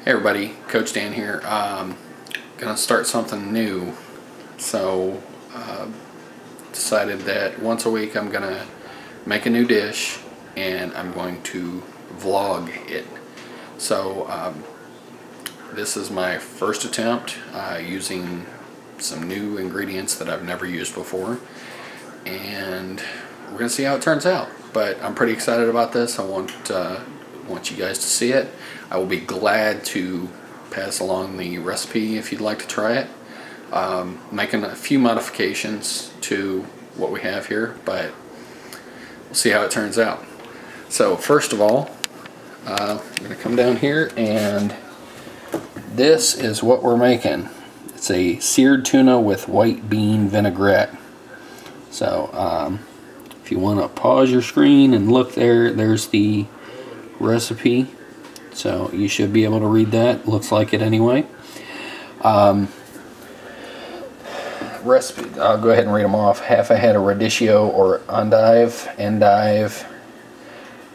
Hey everybody, Coach Dan here. Gonna start something new. So decided that once a week I'm gonna make a new dish and I'm going to vlog it. So this is my first attempt using some new ingredients that I've never used before, and we're gonna see how it turns out. But I'm pretty excited about this. I want you guys to see it. I will be glad to pass along the recipe if you'd like to try it. Making a few modifications to what we have here, but we'll see how it turns out. So first of all, I'm going to come down here, and this is what we're making. It's a seared tuna with white bean vinaigrette. So if you want to pause your screen and look there, there's the recipe. So you should be able to read that. Looks like it anyway. Recipe, I'll go ahead and read them off. Half a head of radicchio or endive.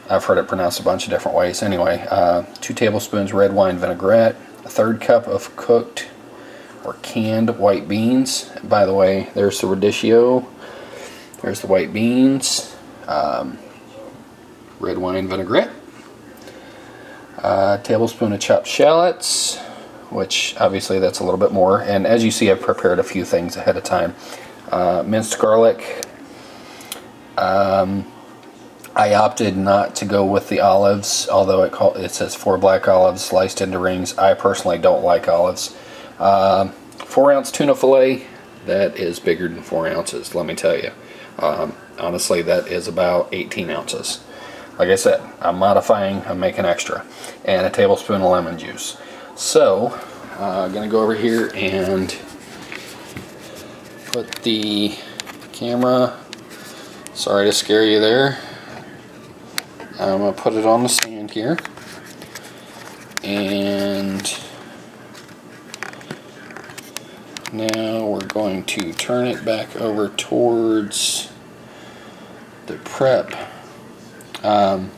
I've heard it pronounced a bunch of different ways. Anyway, 2 tablespoons red wine vinaigrette, a 1/3 cup of cooked or canned white beans. By the way, there's the radicchio, there's the white beans, red wine vinaigrette, a tablespoon of chopped shallots, which obviously that's a little bit more, and as you see I've prepared a few things ahead of time. Minced garlic. I opted not to go with the olives, although it says 4 black olives sliced into rings. I personally don't like olives. 4-ounce tuna fillet. That is bigger than 4 ounces, let me tell you. Honestly, that is about 18 ounces. Like I said, I'm modifying, I'm making extra. And a tablespoon of lemon juice. So, I'm going to go over here and put the camera, sorry to scare you there, I'm going to put it on the stand here. And now we're going to turn it back over towards the prep. I've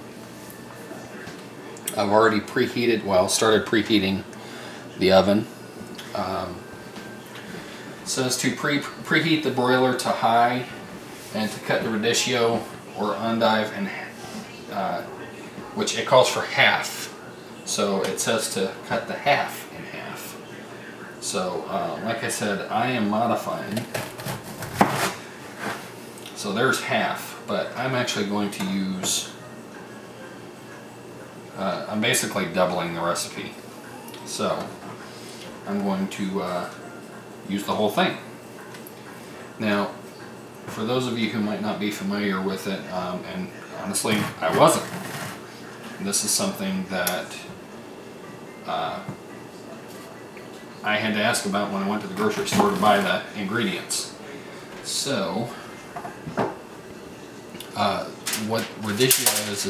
already started preheating the oven. It says to preheat the broiler to high and to cut the radicchio or endive in which it calls for half. So it says to cut the half in half. So like I said, I am modifying. So there's half, but I'm actually going to use, I'm basically doubling the recipe. So I'm going to use the whole thing. Now, for those of you who might not be familiar with it, and honestly, I wasn't. This is something that I had to ask about when I went to the grocery store to buy the ingredients. So, what radicchio is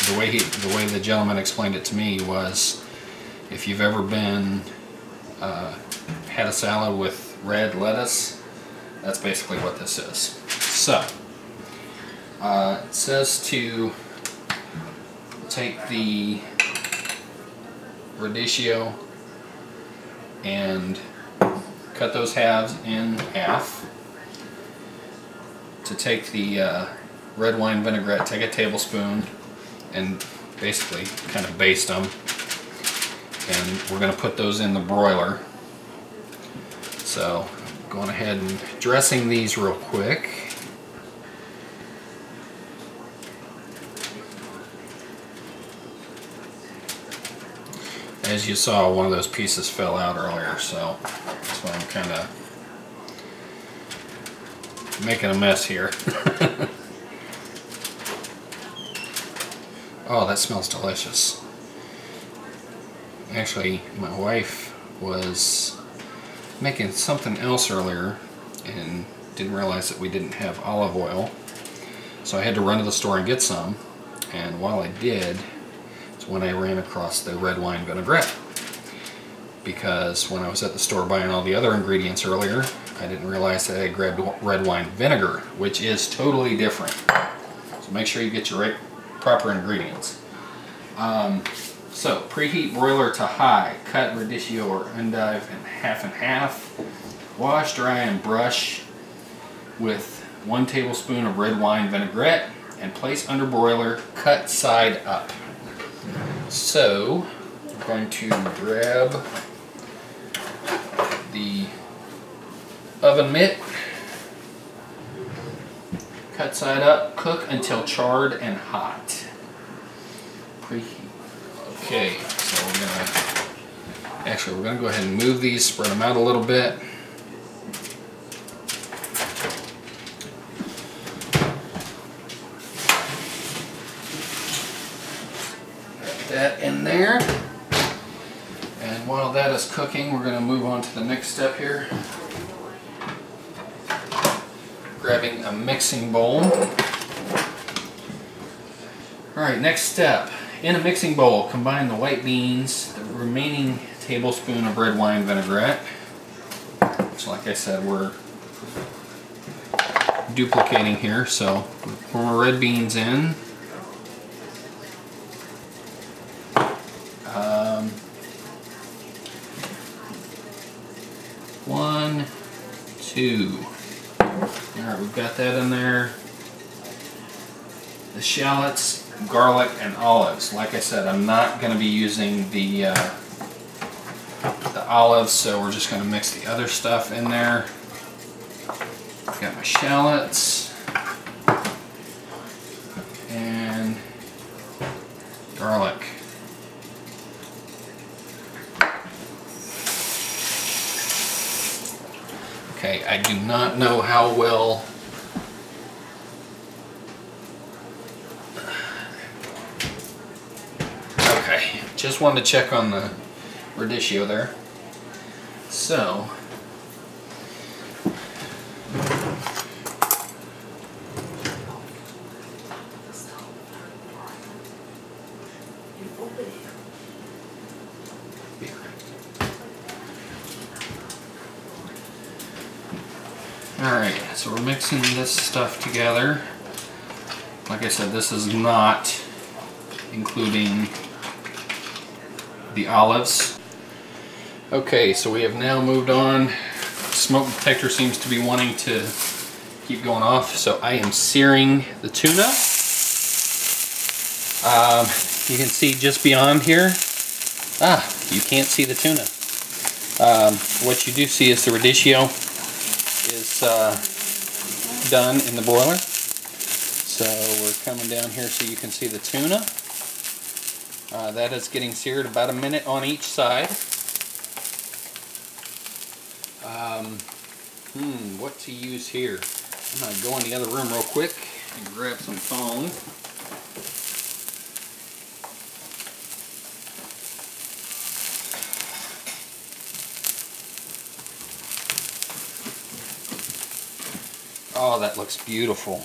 the way the gentleman explained it to me was, if you've ever had a salad with red lettuce, that's basically what this is. So, it says to take the radicchio and cut those halves in half. To take the red wine vinaigrette, take a tablespoon and basically kind of baste them. And we're going to put those in the broiler. So, going ahead and dressing these real quick. As you saw, one of those pieces fell out earlier, so that's why I'm kind of making a mess here. Oh, that smells delicious. Actually, my wife was making something else earlier and didn't realize that we didn't have olive oil, so I had to run to the store and get some, and while I did, it's when I ran across the red wine vinaigrette, because when I was at the store buying all the other ingredients earlier, I didn't realize that I had grabbed red wine vinegar, which is totally different. So make sure you get your proper ingredients. So preheat broiler to high. Cut radicchio or endive in half. Wash, dry, and brush with 1 tablespoon of red wine vinaigrette and place under broiler. Cut side up. So I'm going to grab the oven mitt. Cut side up. Cook until charred and hot. Preheat. Okay, so we're gonna go ahead and move these, spread them out a little bit. Put that in there. And while that is cooking, we're gonna move on to the next step here. Grabbing a mixing bowl. Alright, next step. In a mixing bowl, combine the white beans, the remaining tablespoon of red wine vinaigrette, which, like I said, we're duplicating here, so pour my red beans in. One, two. Alright, we've got that in there. The shallots, garlic, and olives. Like I said, I'm not going to be using the olives, so we're just going to mix the other stuff in there. Got my shallots and garlic. Okay, I do not know how well just wanted to check on the radicchio there. So, alright, so we're mixing this stuff together. Like I said, this is not including the olives. Okay, so we have now moved on. Smoke detector seems to be wanting to keep going off, so I am searing the tuna. You can see just beyond here. You can't see the tuna. What you do see is the radicchio is done in the broiler. So we're coming down here so you can see the tuna. That is getting seared about a minute on each side. What to use here? I'm going to go in the other room real quick and grab some thong. Oh, that looks beautiful.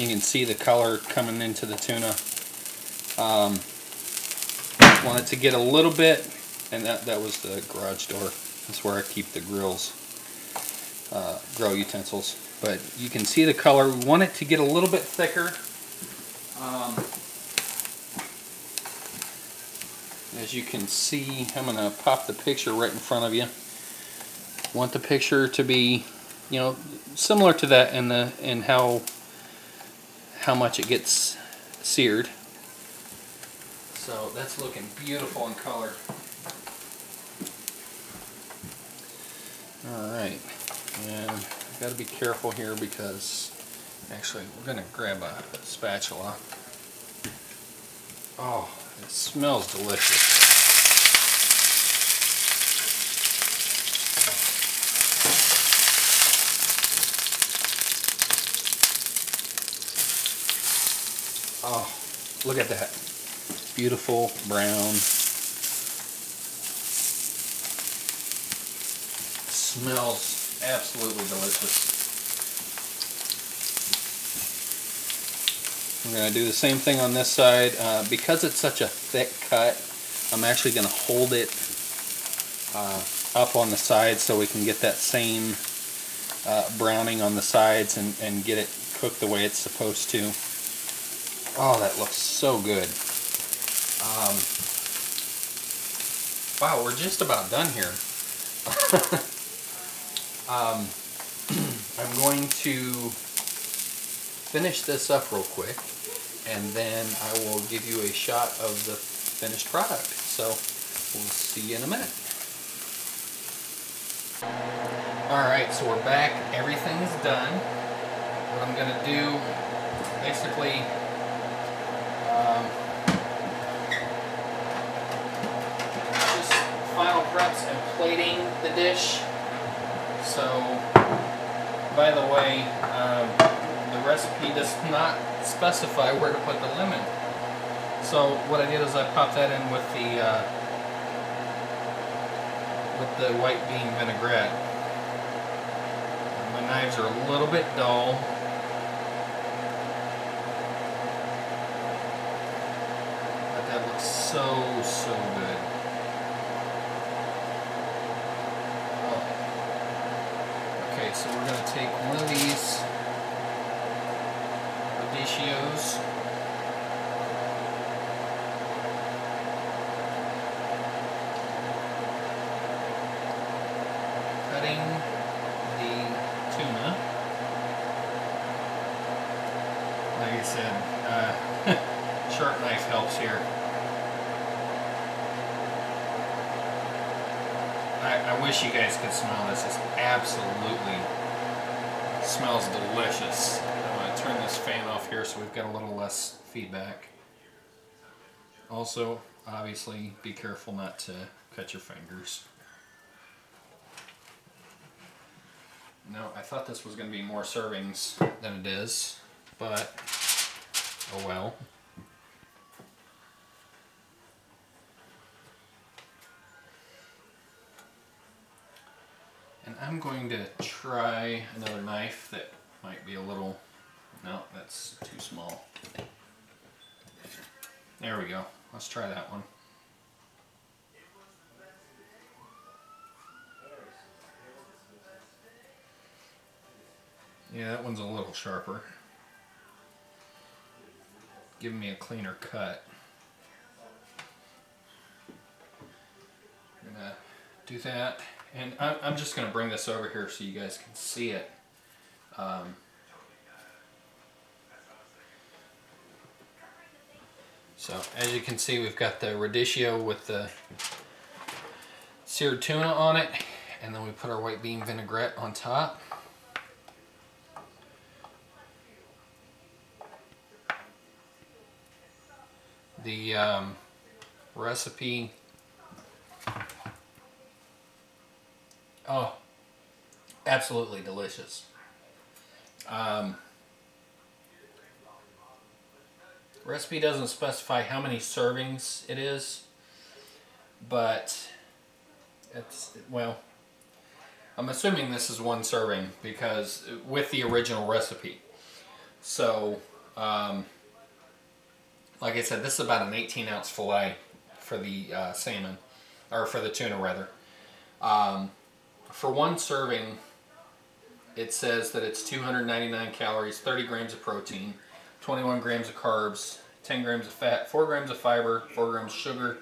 You can see the color coming into the tuna. Want it to get a little bit, and that was the garage door. That's where I keep the grill utensils. But you can see the color. We want it to get a little bit thicker. As you can see, I'm going to pop the picture right in front of you. Want the picture to be, you know, similar to that in how much it gets seared. So that's looking beautiful in color. Alright, and I've got to be careful here because actually we're going to grab a spatula. Oh, it smells delicious. Oh, look at that. Beautiful brown. Smells absolutely delicious. I'm going to do the same thing on this side. Because it's such a thick cut, I'm actually going to hold it up on the sides so we can get that same browning on the sides and get it cooked the way it's supposed to. Oh, that looks so good. Wow, we're just about done here. I'm going to finish this up real quick, and then I will give you a shot of the finished product. So we'll see you in a minute. Alright, so we're back. Everything's done. What I'm going to do, basically, just final preps and plating the dish. So, by the way, the recipe does not specify where to put the lemon. So what I did is I popped that in with the white bean vinaigrette. My knives are a little bit dull. But that looks so good. Okay, so we're going to take one of these radicchios, cutting the tuna. Like I said, sharp knife helps here. I wish you guys could smell this. It absolutely smells delicious. I'm going to turn this fan off here so we've got a little less feedback. Also, obviously, be careful not to cut your fingers. No, I thought this was going to be more servings than it is, but oh well. And I'm going to try another knife that might be a little, no, that's too small. There we go. Let's try that one. Yeah, that one's a little sharper. Giving me a cleaner cut. I'm gonna do that. And I'm just going to bring this over here so you guys can see it. So as you can see, we've got the radicchio with the seared tuna on it, and then we put our white bean vinaigrette on top. The recipe, oh, absolutely delicious. Recipe doesn't specify how many servings it is, but it's, well, I'm assuming this is one serving because with the original recipe. So, like I said, this is about an 18-ounce fillet for the salmon, or for the tuna rather. For one serving, it says that it's 299 calories, 30 grams of protein, 21 grams of carbs, 10 grams of fat, 4 grams of fiber, 4 grams of sugar,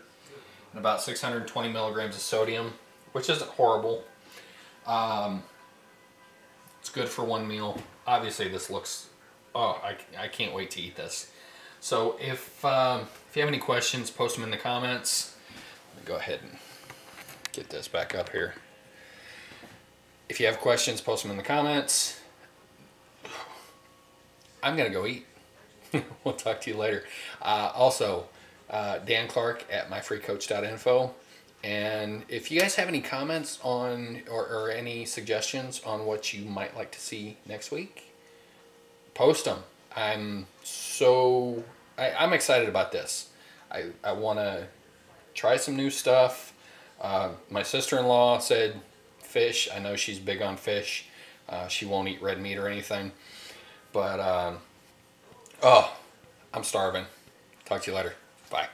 and about 620 milligrams of sodium, which isn't horrible. It's good for one meal. Obviously this looks, oh, I can't wait to eat this. So if you have any questions, post them in the comments. Let me go ahead and get this back up here. If you have questions, post them in the comments. I'm going to go eat. We'll talk to you later. Also, Dan Clark at myfreecoach.info. And if you guys have any comments on, or any suggestions on what you might like to see next week, post them. I'm excited about this. I want to try some new stuff. My sister-in-law said fish. I know she's big on fish. She won't eat red meat or anything. But, oh, I'm starving. Talk to you later. Bye.